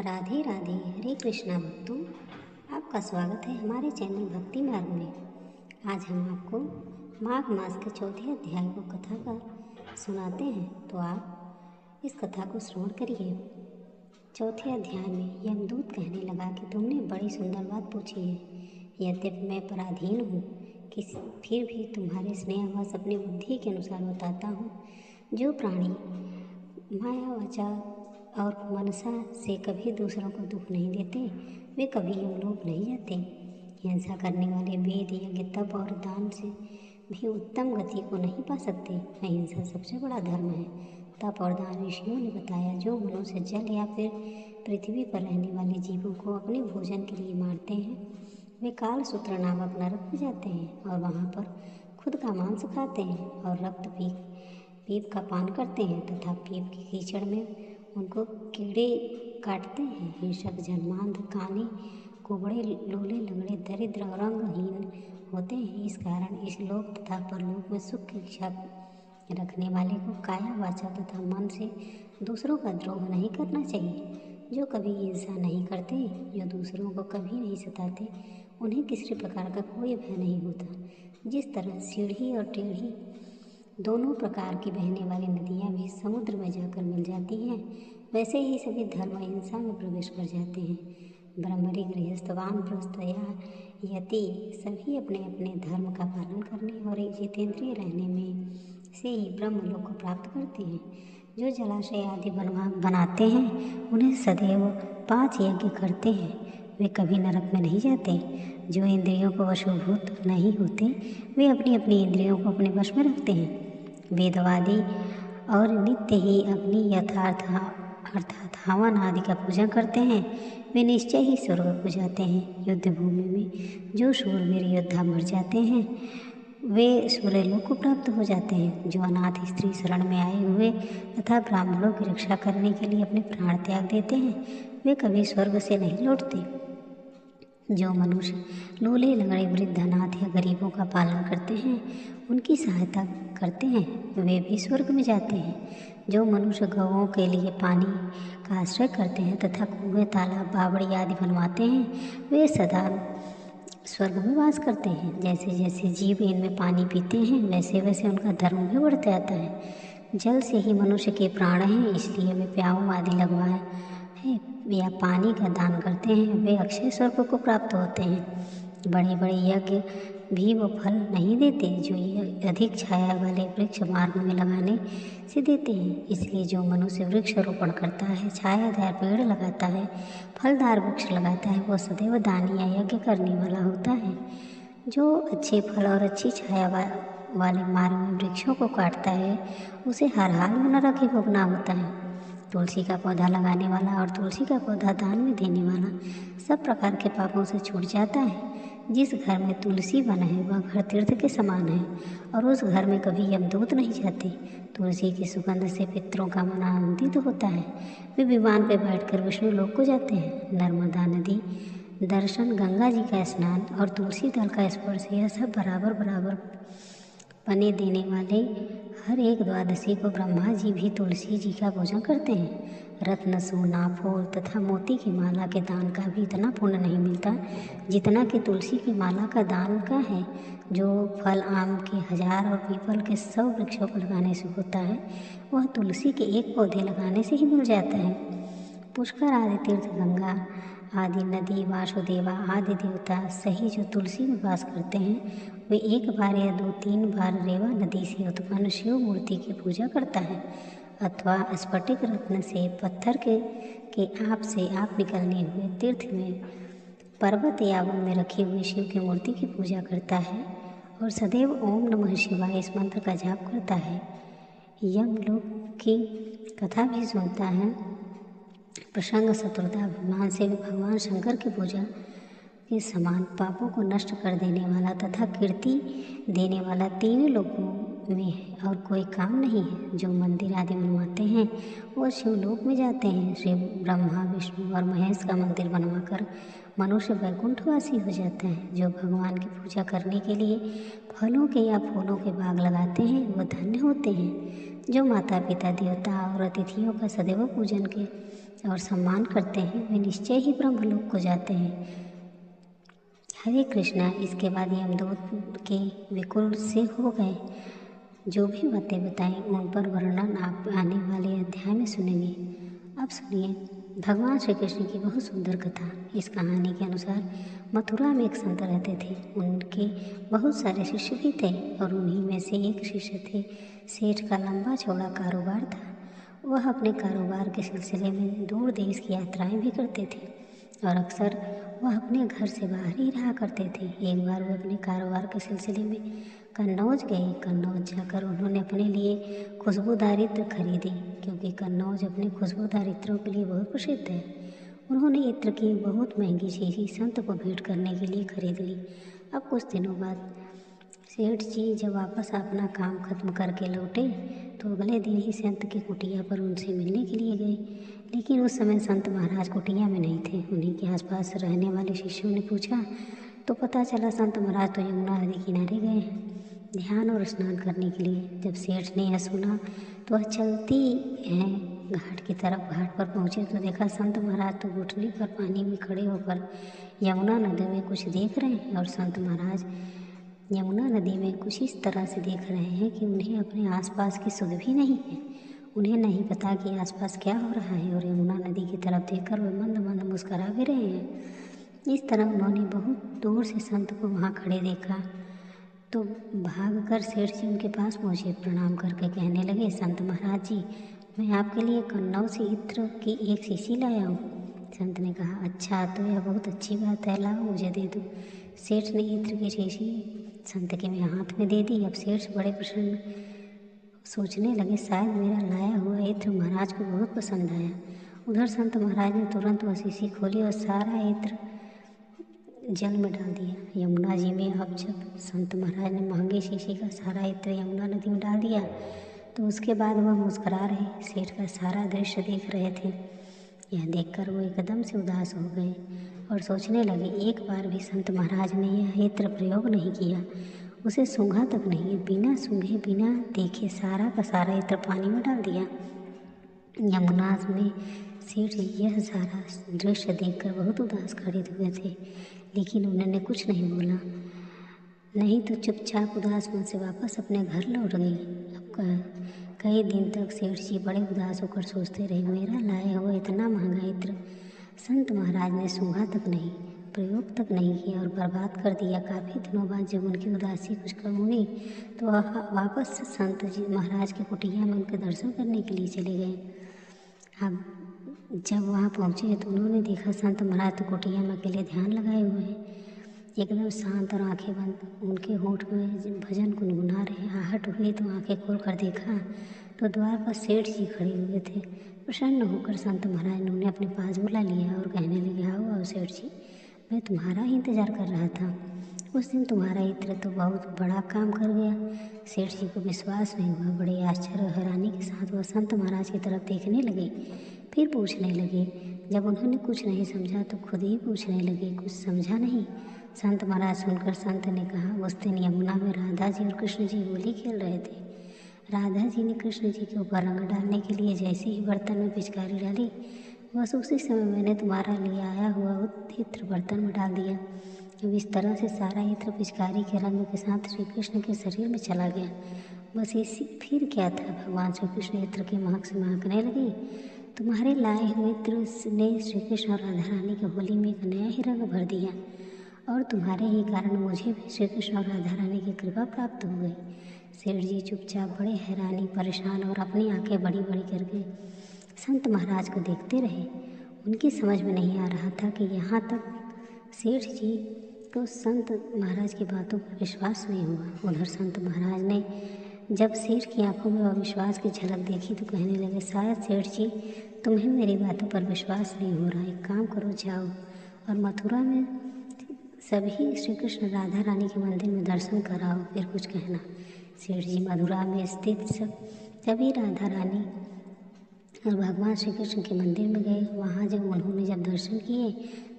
राधे राधे। हरे कृष्णा भक्तों, आपका स्वागत है हमारे चैनल भक्ति मार्ग में। आज हम आपको माघ मास के चौथे अध्याय को कथा का सुनाते हैं, तो आप इस कथा को श्रवण करिए। चौथे अध्याय में यमदूत कहने लगा कि तुमने बड़ी सुंदर बात पूछी है। यद्यपि मैं पराधीन हूँ, फिर भी तुम्हारे स्नेहवश अपनी बुद्धि के अनुसार बताता हूँ। जो प्राणी माया वाचा और मनसा से कभी दूसरों को दुख नहीं देते, वे कभी यमलोक नहीं जाते। हिंसा करने वाले वेद यज्ञ तप और दान से भी उत्तम गति को नहीं पा सकते। अहिंसा सबसे बड़ा धर्म है। तप और दान ऋषियों ने बताया। जो मनुष्य जल या फिर पृथ्वी पर रहने वाले जीवों को अपने भोजन के लिए मारते हैं, वे काल सूत्र नामक नरक में जाते हैं और वहाँ पर खुद का मांस खाते हैं और रक्त पीप का पान करते हैं तथा पीप की कीचड़ में उनको कीड़े काटते हैं। हिंसक जन्मांध काने कुबड़े लूले लंगड़े दरिद्र और अंगहीन होते हैं। इस कारण इस लोक तथा परलोक में सुख की इच्छा रखने वाले को काया वाचा तथा मन से दूसरों का द्रोह नहीं करना चाहिए। जो कभी हिंसा नहीं करते, जो दूसरों को कभी नहीं सताते, उन्हें किसी प्रकार का कोई भय नहीं होता। जिस तरह सीढ़ी और टेढ़ी दोनों प्रकार की बहने वाली नदियाँ भी समुद्र में जाकर मिल जाती हैं, वैसे ही सभी धर्म हिंसा में प्रवेश कर जाते हैं। ब्रह्मरी गृहस्थ वानप्रस्थ या यति सभी अपने अपने धर्म का पालन करने और एक जितेंद्रिय रहने में से ही ब्रह्म लोक को प्राप्त करते हैं। जो जलाशय आदि बनाते हैं, उन्हें सदैव 5 यज्ञ करते हैं, वे कभी नरक में नहीं जाते। जो इंद्रियों को वशभूत नहीं होते, वे अपनी अपनी इंद्रियों को अपने वश में रखते हैं। वेदवादी और नित्य ही अपनी यथार्थ अर्थात हवन आदि का पूजन करते हैं, वे निश्चय ही स्वर्ग को जाते हैं। युद्ध भूमि में जो शूरवीर योद्धा मर जाते हैं, वे सूर्यलोक को प्राप्त हो जाते हैं। जो अनाथ स्त्री शरण में आए हुए तथा ब्राह्मणों की रक्षा करने के लिए अपने प्राण त्याग देते हैं, वे कभी स्वर्ग से नहीं लौटते। जो मनुष्य लूले लंगड़े वृद्ध अनाथ या गरीबों का पालन करते हैं, उनकी सहायता करते हैं, वे भी स्वर्ग में जाते हैं। जो मनुष्य गौओं के लिए पानी का आश्रय करते हैं तथा कुएं तालाब बावड़ी आदि बनवाते हैं, वे सदा स्वर्ग में वास करते हैं। जैसे जैसे जीव इनमें पानी पीते हैं, वैसे वैसे उनका धर्म भी बढ़ता जाता है। जल से ही मनुष्य के प्राण हैं, इसलिए वे प्याऊ आदि लगवाए है या पानी का दान करते हैं, वे अक्षय स्वर्ग को प्राप्त होते हैं। बड़े बड़े यज्ञ भी वो फल नहीं देते जो ये अधिक छाया वाले वृक्ष मार्ग में लगाने से देते हैं। इसलिए जो मनुष्य वृक्षारोपण करता है, छायादार पेड़ लगाता है, फलदार वृक्ष लगाता है, वो सदैव दान या यज्ञ करने वाला होता है। जो अच्छे फल और अच्छी छाया वाले मार्ग में वृक्षों को काटता है, उसे हर हाल में नरक ही भोगना होता है। तुलसी का पौधा लगाने वाला और तुलसी का पौधा दान में देने वाला सब प्रकार के पापों से छूट जाता है। जिस घर में तुलसी वन है, वह घर तीर्थ के समान है और उस घर में कभी यमदूत नहीं जाते। तुलसी की सुगंध से पितरों का मन आनंदित होता है, वे विमान पर बैठकर विष्णु लोक को जाते हैं। नर्मदा नदी दर्शन, गंगा जी का स्नान और तुलसी दल का स्पर्श, यह सब बराबर बराबर पने देने वाले हर एक द्वादशी को ब्रह्मा जी भी तुलसी जी का पूजन करते हैं। रत्न, सोना, फूल तथा मोती की माला के दान का भी इतना पुण्य नहीं मिलता जितना कि तुलसी की माला का दान का है। जो फल आम के 1000 और पीपल के 100 वृक्षों को लगाने से होता है, वह तुलसी के एक पौधे लगाने से ही मिल जाता है। पुष्कर आदि तीर्थ, गंगा आदि नदी, वासुदेवा आदि देवता सही जो तुलसी में वास करते हैं, वे एक बार या 2-3 बार रेवा नदी से उत्पन्न शिव मूर्ति की पूजा करता है अथवा स्फटिक रत्न से पत्थर के आप से आप निकलने हुए तीर्थ में पर्वत या वन में रखी हुई शिव की मूर्ति की पूजा करता है और सदैव ओम नमः शिवाय इस मंत्र का जाप करता है। यमलोक की कथा भी सुनता है। प्रसंग शत्रुताभिमान से भगवान शंकर की पूजा के समान पापों को नष्ट कर देने वाला तथा कीर्ति देने वाला 3 लोकों में है और कोई काम नहीं है। जो मंदिर आदि बनवाते हैं, वो शिवलोक में जाते हैं। श्री ब्रह्मा विष्णु और महेश का मंदिर बनवाकर मनुष्य वैकुंठवासी हो जाता है। जो भगवान की पूजा करने के लिए फलों के या फूलों के बाग लगाते हैं, वो धन्य होते हैं। जो माता पिता देवता और अतिथियों का सदैव पूजन और सम्मान करते हैं वे निश्चय ही ब्रह्मलोक को जाते हैं। हरे कृष्णा। इसके बाद यमदूत के विकुल से हो गए। जो भी बातें बताई उन पर वर्णन आप आने वाले अध्याय में सुनेंगे। अब सुनिए भगवान श्री कृष्ण की बहुत सुंदर कथा। इस कहानी के अनुसार मथुरा में एक संत रहते थे। उनके बहुत सारे शिष्य भी थे और उन्हीं में से एक शिष्य थे सेठ का लंबा चौड़ा कारोबार था। वह अपने कारोबार के सिलसिले में दूर देश की यात्राएं भी करते थे और अक्सर वह अपने घर से बाहर ही रहा करते थे। एक बार वे अपने कारोबार के सिलसिले में कन्नौज गए। कन्नौज जाकर उन्होंने अपने लिए खुशबूदार इत्र खरीदी, क्योंकि कन्नौज अपने खुशबूदार इत्रों के लिए बहुत प्रसिद्ध है। उन्होंने इत्र की बहुत महंगी शीशी संत को भेंट करने के लिए खरीद ली। अब कुछ दिनों बाद सेठ जी जब वापस अपना काम खत्म करके लौटे तो अगले दिन ही संत की कुटिया पर उनसे मिलने के लिए गए, लेकिन उस समय संत महाराज कुटिया में नहीं थे। उन्हीं के आसपास रहने वाले शिष्यों ने पूछा तो पता चला संत महाराज तो यमुना नदी किनारे गए हैं ध्यान और स्नान करने के लिए। जब सेठ ने यह सुना तो वह चलती हैं घाट की तरफ। घाट पर पहुँचे तो देखा संत महाराज तो घुटने पर पानी में खड़े होकर यमुना नदी में कुछ देख रहे हैं और संत महाराज यमुना नदी में कुछ इस तरह से देख रहे हैं कि उन्हें अपने आसपास की सुध भी नहीं है। उन्हें नहीं पता कि आसपास क्या हो रहा है और यमुना नदी की तरफ देखकर वे मंद मंद मुस्करा भी रहे हैं। इस तरह उन्होंने बहुत दूर से संत को वहाँ खड़े देखा तो भागकर सेठ जी उनके पास पहुँचे। प्रणाम करके कहने लगे, संत महाराज जी, मैं आपके लिए कन्नौज से इत्र की एक शीशी लाया हूँ। संत ने कहा, अच्छा, तो यह बहुत अच्छी बात है, लाओ मुझे दे दो। सेठ ने इत्र की शीशी संत के हाथ में दे दी। अब सेठ बड़े प्रसन्न सोचने लगे, शायद मेरा लाया हुआ इत्र महाराज को बहुत पसंद आया। उधर संत महाराज ने तुरंत वह शीशी खोली और सारा इत्र जल में डाल दिया यमुना जी में। अब जब संत महाराज ने महंगी शीशी का सारा इत्र यमुना नदी में डाल दिया तो उसके बाद वह मुस्कुरा रहे सेठ का सारा दृश्य देख रहे थे। यह देखकर वो एकदम से उदास हो गए और सोचने लगे, एक बार भी संत महाराज ने यह इत्र प्रयोग नहीं किया, उसे सूंघा तक नहीं, बिना सूंघे बिना देखे सारा का सारा इत्र पानी में डाल दिया यमुना में। सेठ यह सारा दृश्य देखकर बहुत उदास खड़े हुए थे, लेकिन उन्होंने कुछ नहीं बोला, नहीं तो चुपचाप उदास मन से वापस अपने घर लौट गई। अब कई दिन तक सेठ जी बड़े उदास होकर सोचते रहे, मेरा लाया हुआ इतना महंगा इत्र संत महाराज ने सूंघा तक नहीं, प्रयोग तक नहीं किया और बर्बाद कर दिया। काफ़ी दिनों बाद जब उनकी उदासी कुछ कम हुई तो वह वापस संत जी महाराज की कुटिया में उनके दर्शन करने के लिए चले गए। अब जब वहाँ पहुँचे तो उन्होंने देखा संत महाराज तो कुटिया में अकेले ध्यान लगाए हुए हैं, एकदम शांत और आंखें बंद। उनके होंठ में भजन गुनगुना रहे। आहट हुई तो आंखें खोल कर देखा तो द्वार पर सेठ जी खड़े हुए थे। प्रसन्न होकर संत महाराज ने उन्हें अपने पास बुला लिया और कहने लगे, आओ सेठ जी, मैं तुम्हारा ही इंतज़ार कर रहा था। उस दिन तुम्हारा इत्र तो बहुत बड़ा काम कर गया। सेठ जी को विश्वास नहीं हुआ। बड़े आश्चर्य और हैरानी के साथ वह संत महाराज की तरफ देखने लगे, फिर पूछने लगे। जब उन्होंने कुछ नहीं समझा तो खुद ही पूछने लगे, कुछ समझा नहीं? संत महाराज सुनकर संत ने कहा, उस दिन यमुना में राधा जी और कृष्ण जी होली खेल रहे थे। राधा जी ने कृष्ण जी के ऊपर रंग डालने के लिए जैसे ही बर्तन में पिचकारी डाली, बस उसी समय मैंने तुम्हारा लिए आया हुआ इत्र बर्तन में डाल दिया। अब इस तरह से सारा इत्र पिचकारी के रंग के साथ श्री कृष्ण के शरीर में चला गया। बस इसी फिर क्या था, भगवान श्री कृष्ण इत्र के महक से महकने लगे। तुम्हारे लाए हुए इत्र ने श्री कृष्ण और राधा रानी के होली में एक नया ही रंग भर दिया और तुम्हारे ही कारण मुझे भी श्री कृष्ण और राधा रानी की कृपा प्राप्त हो गई। सेठ जी चुपचाप बड़े हैरानी, परेशान और अपनी आंखें बड़ी बड़ी करके संत महाराज को देखते रहे। उनकी समझ में नहीं आ रहा था कि यहाँ तक सेठ जी को संत महाराज की बातों पर विश्वास नहीं हुआ। उधर संत महाराज ने जब सेठ की आंखों में अविश्वास की झलक देखी तो कहने लगे, शायद सेठ जी तुम्हें मेरी बातों पर विश्वास नहीं हो रहा। एक काम करो, जाओ और मथुरा में सभी श्री कृष्ण राधा रानी के मंदिर में दर्शन कराओ, फिर कुछ कहना। सेठ जी मथुरा में स्थित सभी राधा रानी और भगवान श्री कृष्ण के मंदिर में गए। वहाँ उन्होंने जब दर्शन किए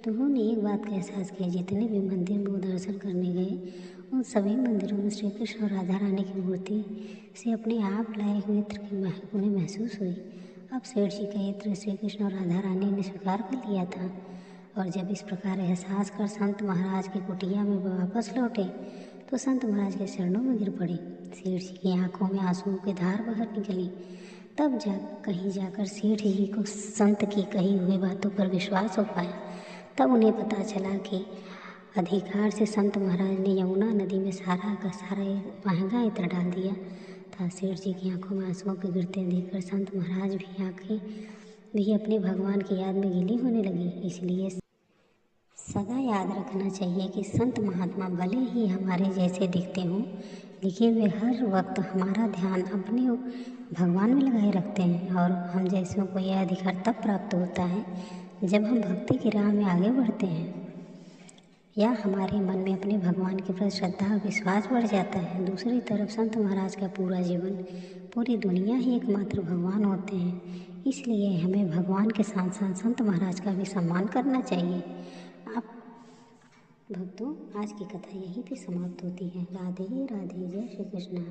तो उन्होंने एक बात का एहसास किया, जितने भी मंदिर में वो दर्शन करने गए उन सभी मंदिरों में श्री कृष्ण और राधा रानी की मूर्ति से अपने आप लाए हुए इत्र की महक उन्हें महसूस हुई। अब सेठ जी का इत्र श्री कृष्ण और राधा रानी ने स्वीकार कर लिया था और जब इस प्रकार एहसास कर संत महाराज की कुटिया में वापस लौटे तो संत महाराज के चरणों में गिर पड़े। सेठ जी की आंखों में आंसुओं की धार बहर निकली। तब कहीं जाकर सेठ जी को संत की कही हुई बातों पर विश्वास हो पाया। तब उन्हें पता चला कि अधिकार से संत महाराज ने यमुना नदी में सारा का सारा महंगा इत्र डाल दिया था। सेठ जी की आंखों में आंसुओं के गिरते देखकर संत महाराज भी आंखें भी अपने भगवान की याद में गीली होने लगी। इसलिए सदा याद रखना चाहिए कि संत महात्मा भले ही हमारे जैसे दिखते हों, लेकिन वे हर वक्त हमारा ध्यान अपने भगवान में लगाए रखते हैं। और हम जैसों को यह अधिकार तब प्राप्त होता है जब हम भक्ति की राह में आगे बढ़ते हैं या हमारे मन में अपने भगवान के प्रति श्रद्धा और विश्वास बढ़ जाता है। दूसरी तरफ संत महाराज का पूरा जीवन, पूरी दुनिया ही एकमात्र भगवान होते हैं। इसलिए हमें भगवान के साथ साथ संत महाराज का भी सम्मान करना चाहिए। आप भक्तों, आज की कथा यहीं पे समाप्त होती है। राधे राधे, जय श्री कृष्ण।